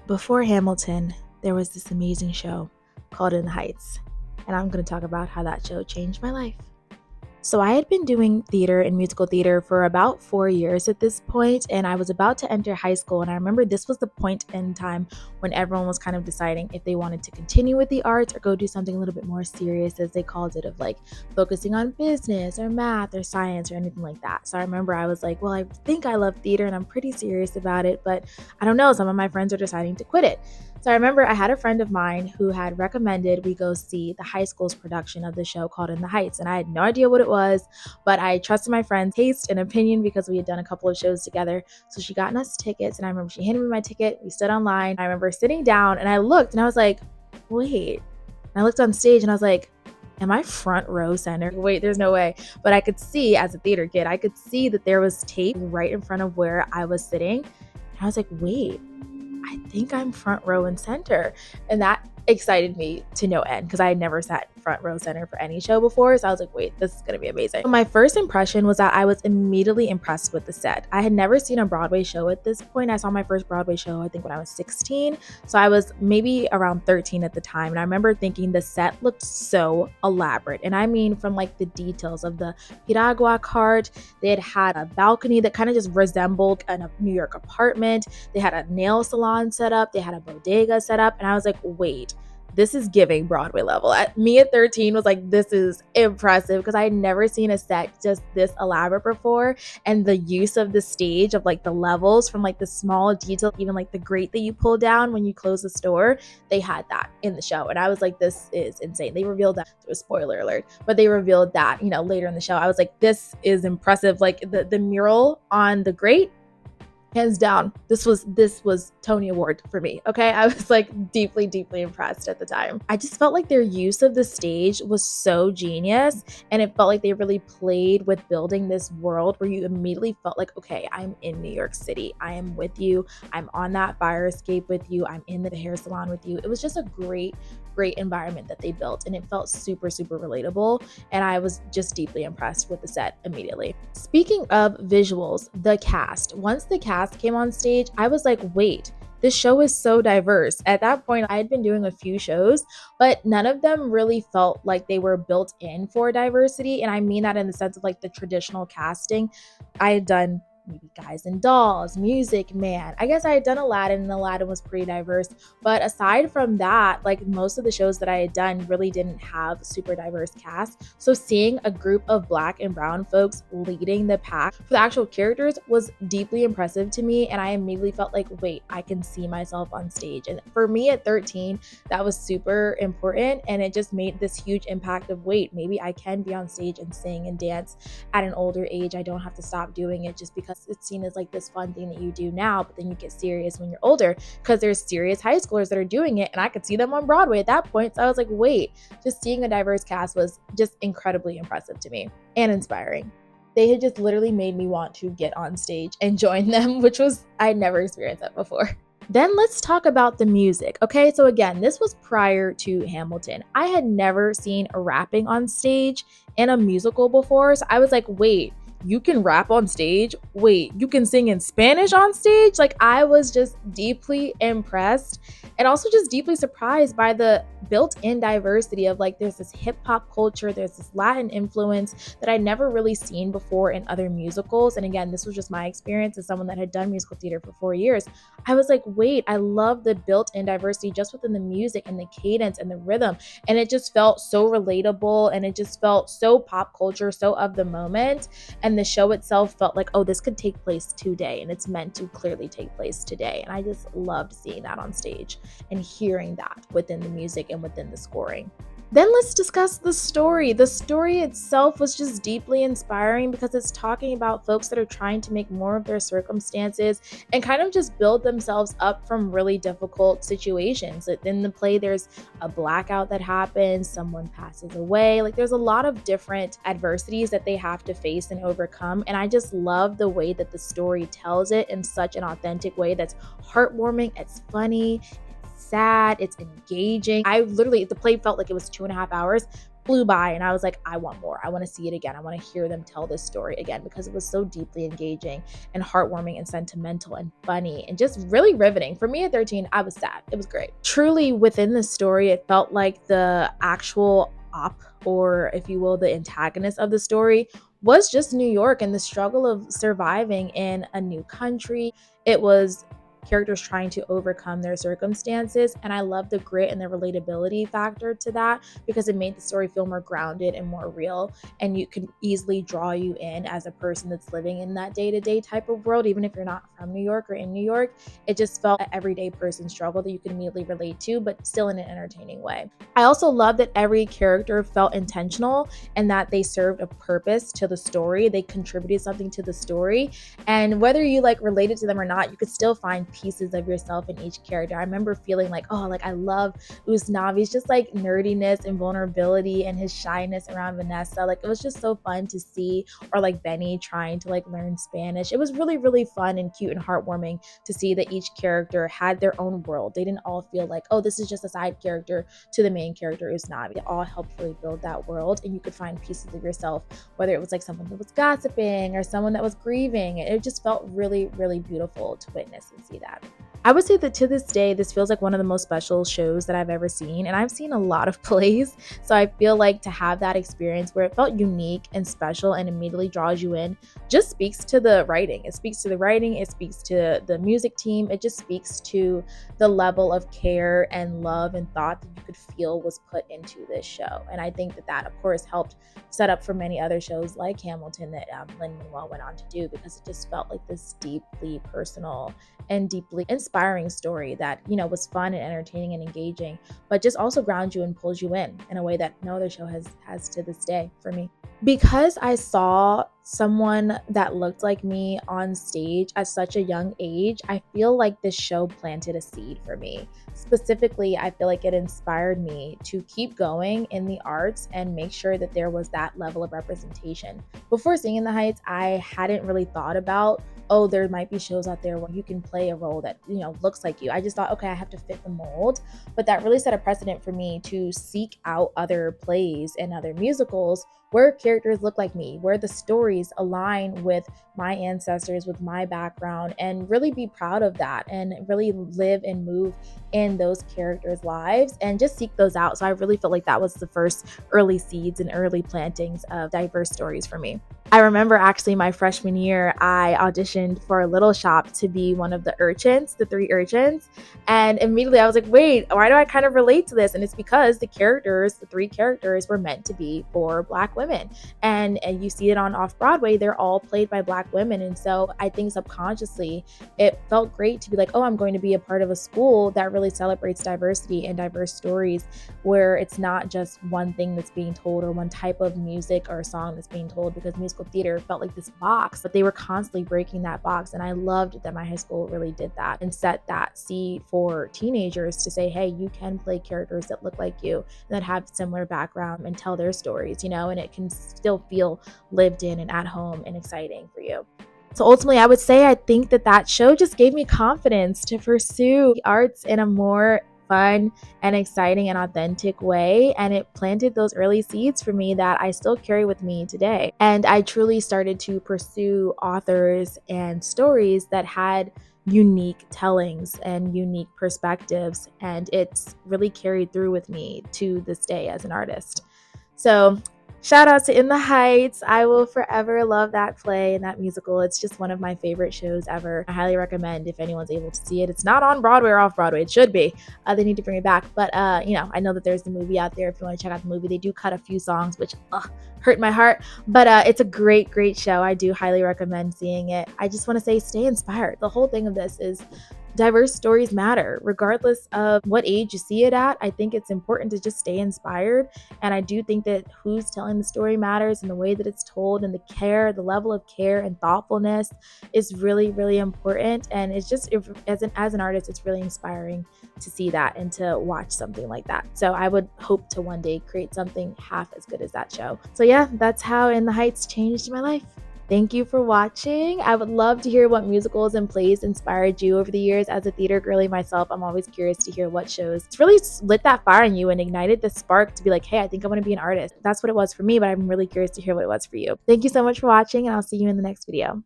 Before Hamilton, there was this amazing show called In the Heights, and I'm going to talk about how that show changed my life. So I had been doing theater and musical theater for about 4 years at this point, and I was about to enter high school. And I remember this was the point in time when everyone was kind of deciding if they wanted to continue with the arts or go do something a little bit more serious, as they called it, of like focusing on business or math or science or anything like that. So I remember I was like, well, I think I love theater and I'm pretty serious about it, but I don't know, some of my friends are deciding to quit it. So I remember I had a friend of mine who had recommended we go see the high school's production of the show called In the Heights. And I had no idea what it was, but I trusted my friend's taste and opinion because we had done a couple of shows together. So she got us tickets, and I remember she handed me my ticket. We stood online. I remember sitting down and I looked and I was like, wait. And I looked on stage and I was like, am I front row center? Wait, there's no way. But I could see, as a theater kid, I could see that there was tape right in front of where I was sitting. And I was like, wait, I think I'm front row and center. And that excited me to no end because I had never sat front row center for any show before. So I was like, wait, this is going to be amazing. So my first impression was that I was immediately impressed with the set. I had never seen a Broadway show at this point. I saw my first Broadway show, I think, when I was 16. So I was maybe around 13 at the time. And I remember thinking the set looked so elaborate. And I mean, from like the details of the Piragua cart, they had a balcony that kind of just resembled a New York apartment. They had a nail salon set up. They had a bodega set up. And I was like, wait, this is giving Broadway level. Me at 13 was like, this is impressive, because I had never seen a set just this elaborate before. And the use of the stage, of like the levels, from like the small detail, even like the grate that you pull down when you close the store, they had that in the show. And I was like, this is insane. They revealed that, it was spoiler alert, but they revealed that, later in the show. I was like, this is impressive. Like the mural on the grate, hands down, this was Tony Award for me. Okay, I was like deeply impressed at the time. I just felt like their use of the stage was so genius, and it felt like they really played with building this world where you immediately felt like, okay, I'm in New York City, I am with you, I'm on that fire escape with you, I'm in the hair salon with you. It was just a great environment that they built, and it felt super relatable, and I was just deeply impressed with the set immediately. Speaking of visuals, the cast. Once the cast came on stage, I was like, wait, this show is so diverse. At that point, I had been doing a few shows, but none of them really felt like they were built in for diversity. And I mean that in the sense of like the traditional casting. I had done maybe Guys and Dolls, Music Man. I guess I had done Aladdin, and Aladdin was pretty diverse. But aside from that, like most of the shows that I had done really didn't have super diverse casts. So seeing a group of Black and brown folks leading the pack for the actual characters was deeply impressive to me. And I immediately felt like, wait, I can see myself on stage. And for me at 13, that was super important. And it just made this huge impact of, wait, maybe I can be on stage and sing and dance at an older age. I don't have to stop doing it just because it's seen as like this fun thing that you do now, but then you get serious when you're older, because there's serious high schoolers that are doing it, and I could see them on Broadway at that point. So I was like, wait, just seeing a diverse cast was just incredibly impressive to me and inspiring. They had just literally made me want to get on stage and join them, which was, I had never experienced that before. Then let's talk about the music. Okay, so again, this was prior to Hamilton. I had never seen rapping on stage in a musical before. So I was like, wait, you can rap on stage? Wait, you can sing in Spanish on stage? Like, I was just deeply impressed, and also just deeply surprised by the built-in diversity of like, there's this hip hop culture, there's this Latin influence that I'd never really seen before in other musicals. And again, this was just my experience as someone that had done musical theater for 4 years. I was like, wait, I love the built-in diversity just within the music and the cadence and the rhythm. And it just felt so relatable, and it just felt so pop culture, so of the moment. And the show itself felt like, oh, this could take place today, and it's meant to clearly take place today. And I just loved seeing that on stage and hearing that within the music and within the scoring. Then let's discuss the story. The story itself was just deeply inspiring because it's talking about folks that are trying to make more of their circumstances and kind of just build themselves up from really difficult situations. In the play, there's a blackout that happens, someone passes away. Like, there's a lot of different adversities that they have to face and overcome. And I just love the way that the story tells it in such an authentic way that's heartwarming, it's funny, sad, it's engaging. The play felt like it was 2.5 hours, flew by, and I was like, I want more. I want to see it again. I want to hear them tell this story again because it was so deeply engaging and heartwarming and sentimental and funny and just really riveting. For me at 13, I was sad. It was great. Truly within the story, it felt like the actual op, or if you will, the antagonist of the story was just New York and the struggle of surviving in a new country. It was characters trying to overcome their circumstances, and I love the grit and the relatability factor to that because it made the story feel more grounded and more real, and you could easily draw you in as a person that's living in that day-to-day type of world. Even if you're not from New York or in New York, it just felt an everyday person struggle that you could immediately relate to, but still in an entertaining way. I also love that every character felt intentional and that they served a purpose to the story. They contributed something to the story, and whether you like related to them or not, you could still find pieces of yourself in each character. I remember feeling like, oh, like I love Usnavi's just like nerdiness and vulnerability and his shyness around Vanessa. Like it was just so fun to see. Or like Benny trying to like learn Spanish. It was really, really fun and cute and heartwarming to see that each character had their own world. They didn't all feel like, oh, this is just a side character to the main character Usnavi. It all helped really build that world, and you could find pieces of yourself, whether it was like someone that was gossiping or someone that was grieving. It just felt really, really beautiful to witness and see that. I would say that to this day, this feels like one of the most special shows that I've ever seen. And I've seen a lot of plays. So I feel like to have that experience where it felt unique and special and immediately draws you in just speaks to the writing. It speaks to the writing. It speaks to the music team. It just speaks to the level of care and love and thought that you could feel was put into this show. And I think that that, of course, helped set up for many other shows like Hamilton that Lin-Manuel went on to do, because it just felt like this deeply personal and deeply inspiring story that, you know, was fun and entertaining and engaging, but just also grounds you and pulls you in a way that no other show has to this day for me. Because I saw someone that looked like me on stage at such a young age, I feel like this show planted a seed for me. Specifically, I feel like it inspired me to keep going in the arts and make sure that there was that level of representation. Before seeing In the Heights, I hadn't really thought about, oh, there might be shows out there where you can play a role that, you know, looks like you. I just thought, okay, I have to fit the mold. But that really set a precedent for me to seek out other plays and other musicals where characters look like me, where the stories align with my ancestors, with my background, and really be proud of that and really live and move in those characters' lives and just seek those out. So I really felt like that was the first early seeds and early plantings of diverse stories for me. I remember actually my freshman year, I auditioned for a Little Shop to be one of the urchins, the three urchins. And immediately I was like, wait, why do I kind of relate to this? And it's because the three characters were meant to be for Black women. And you see it on Off Broadway, they're all played by Black women. And so I think subconsciously it felt great to be like, oh, I'm going to be a part of a school that really celebrates diversity and diverse stories, where it's not just one thing that's being told or one type of music or song that's being told, because musical theater felt like this box, but they were constantly breaking that box. And I loved that my high school really did that and set that seed for teenagers to say, hey, you can play characters that look like you and that have similar background and tell their stories, you know, and it can still feel lived in and at home and exciting for you. So ultimately, I would say I think that that show just gave me confidence to pursue the arts in a more fun and exciting and authentic way. And it planted those early seeds for me that I still carry with me today. And I truly started to pursue authors and stories that had unique tellings and unique perspectives. And it's really carried through with me to this day as an artist. So shout out to In the Heights. I will forever love that play and that musical. It's just one of my favorite shows ever. I highly recommend if anyone's able to see it. It's not on Broadway or off Broadway. It should be. They need to bring it back. But, you know, I know that there's the movie out there. If you want to check out the movie, they do cut a few songs, which hurt my heart. But it's a great, great show. I do highly recommend seeing it. I just want to say stay inspired. The whole thing of this is diverse stories matter, regardless of what age you see it at. I think it's important to just stay inspired. And I do think that who's telling the story matters, and the way that it's told, and the level of care and thoughtfulness is really, really important. And it's just, as an artist, it's really inspiring to see that and to watch something like that. So I would hope to one day create something half as good as that show. So yeah, that's how In the Heights changed my life. Thank you for watching. I would love to hear what musicals and plays inspired you over the years. As a theater girly myself, I'm always curious to hear what shows it's really lit that fire in you and ignited the spark to be like, hey, I think I want to be an artist. That's what it was for me, but I'm really curious to hear what it was for you. Thank you so much for watching, and I'll see you in the next video.